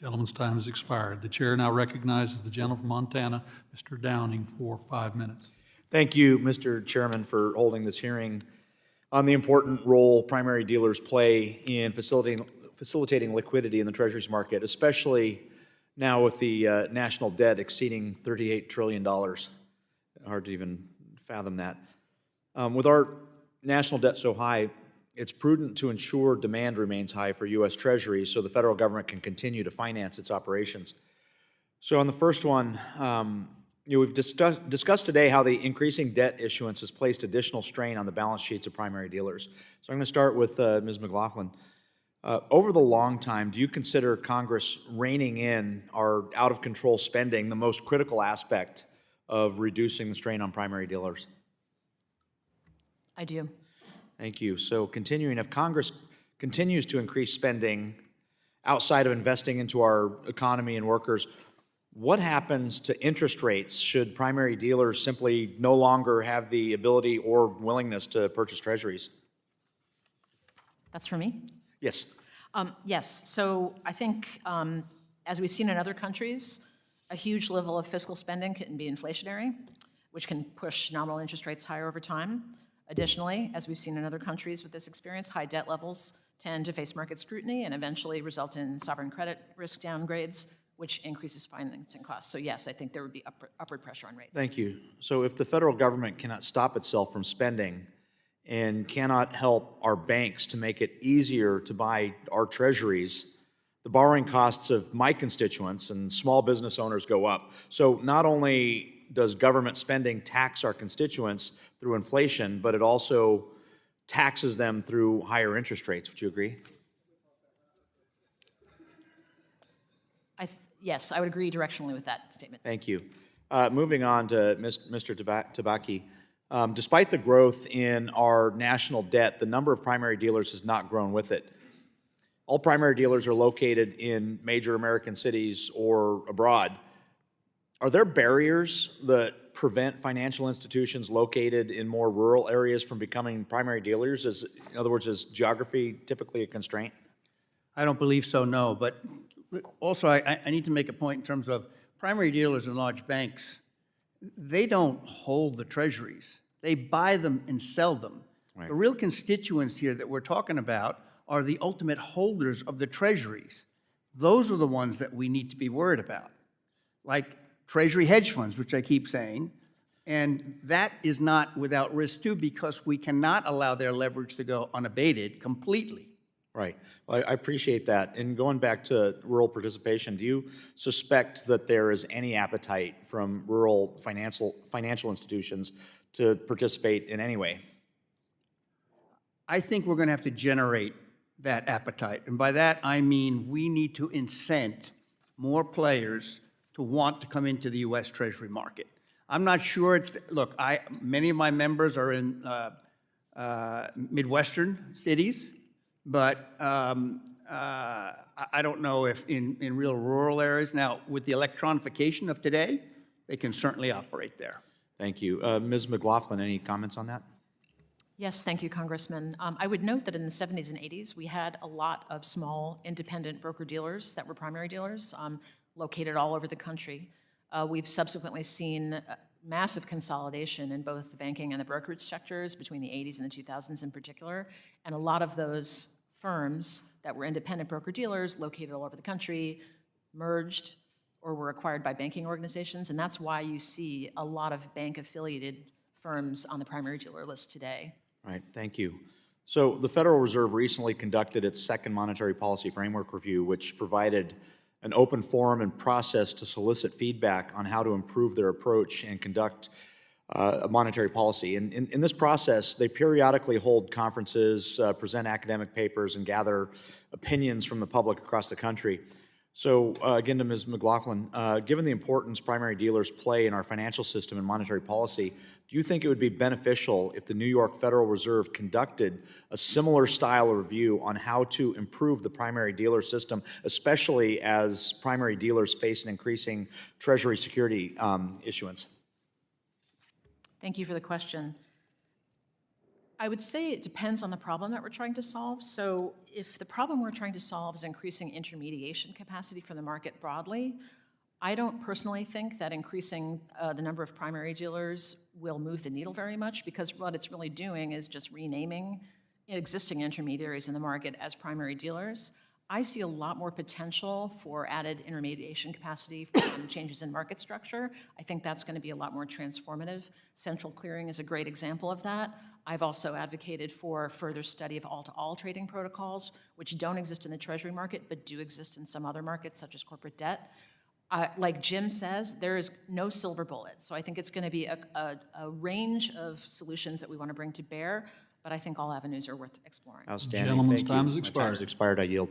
Gentleman's time has expired. The chair now recognizes the gentleman from Montana, Mr. Downing, for 5 minutes. Thank you, Mr. Chairman, for holding this hearing on the important role primary dealers play in facilitating liquidity in the Treasuries market, especially now with the national debt exceeding $38 trillion. Hard to even fathom that. With our national debt so high, it's prudent to ensure demand remains high for U.S. Treasuries so the federal government can continue to finance its operations. So on the first one, we've discussed today how the increasing debt issuance has placed additional strain on the balance sheets of primary dealers. So I'm going to start with Ms. McLaughlin. Over the long time, do you consider Congress reining in our out-of-control spending the most critical aspect of reducing the strain on primary dealers? I do. Thank you. So continuing, if Congress continues to increase spending outside of investing into our economy and workers, what happens to interest rates should primary dealers simply no longer have the ability or willingness to purchase treasuries? That's for me? Yes. Yes. So I think, as we've seen in other countries, a huge level of fiscal spending can be inflationary, which can push nominal interest rates higher over time. Additionally, as we've seen in other countries with this experience, high debt levels tend to face market scrutiny and eventually result in sovereign credit risk downgrades, which increases financing costs. So yes, I think there would be upward pressure on rates. Thank you. So if the federal government cannot stop itself from spending and cannot help our banks to make it easier to buy our treasuries, the borrowing costs of my constituents and small business owners go up. So not only does government spending tax our constituents through inflation, but it also taxes them through higher interest rates. Would you agree? Yes, I would agree directionally with that statement. Thank you. Moving on to Mr. Tabaki. Despite the growth in our national debt, the number of primary dealers has not grown with it. All primary dealers are located in major American cities or abroad. Are there barriers that prevent financial institutions located in more rural areas from becoming primary dealers? In other words, is geography typically a constraint? I don't believe so, no. But also, I need to make a point in terms of primary dealers and large banks. They don't hold the treasuries. They buy them and sell them. Right. The real constituents here that we're talking about are the ultimate holders of the treasuries. Those are the ones that we need to be worried about, like treasury hedge funds, which I keep saying. And that is not without risk, too, because we cannot allow their leverage to go unabated completely. Right. Well, I appreciate that. And going back to rural participation, do you suspect that there is any appetite from rural financial institutions to participate in any way? I think we're going to have to generate that appetite. And by that, I mean we need to incent more players to want to come into the U.S. Treasury market. I'm not sure it's, look, many of my members are in Midwestern cities, but I don't know if in real rural areas. Now, with the electronification of today, they can certainly operate there. Thank you. Ms. McLaughlin, any comments on that? Yes, thank you, Congressman. I would note that in the 70s and 80s, we had a lot of small independent broker-dealers that were primary dealers located all over the country. We've subsequently seen massive consolidation in both the banking and the brokerage sectors between the 80s and the 2000s in particular, and a lot of those firms that were independent broker-dealers located all over the country merged or were acquired by banking organizations, and that's why you see a lot of bank-affiliated firms on the primary dealer list today. Right, thank you. So the Federal Reserve recently conducted its second monetary policy framework review, which provided an open forum and process to solicit feedback on how to improve their approach and conduct a monetary policy. And in this process, they periodically hold conferences, present academic papers, and gather opinions from the public across the country. So again to Ms. McLaughlin, given the importance primary dealers play in our financial system and monetary policy, do you think it would be beneficial if the New York Federal Reserve conducted a similar style of review on how to improve the primary dealer system, especially as primary dealers face an increasing Treasury security issuance? Thank you for the question. I would say it depends on the problem that we're trying to solve. So if the problem we're trying to solve is increasing intermediation capacity for the market broadly, I don't personally think that increasing the number of primary dealers will move the needle very much, because what it's really doing is just renaming existing intermediaries in the market as primary dealers. I see a lot more potential for added intermediation capacity from changes in market structure. I think that's going to be a lot more transformative. Central clearing is a great example of that. I've also advocated for further study of all-to-all trading protocols, which don't exist in the Treasury market, but do exist in some other markets, such as corporate debt. Like Jim says, there is no silver bullet. So I think it's going to be a range of solutions that we want to bring to bear, but I think all avenues are worth exploring. Outstanding. Gentleman's Thank you. time has My expired. time has expired. I yield.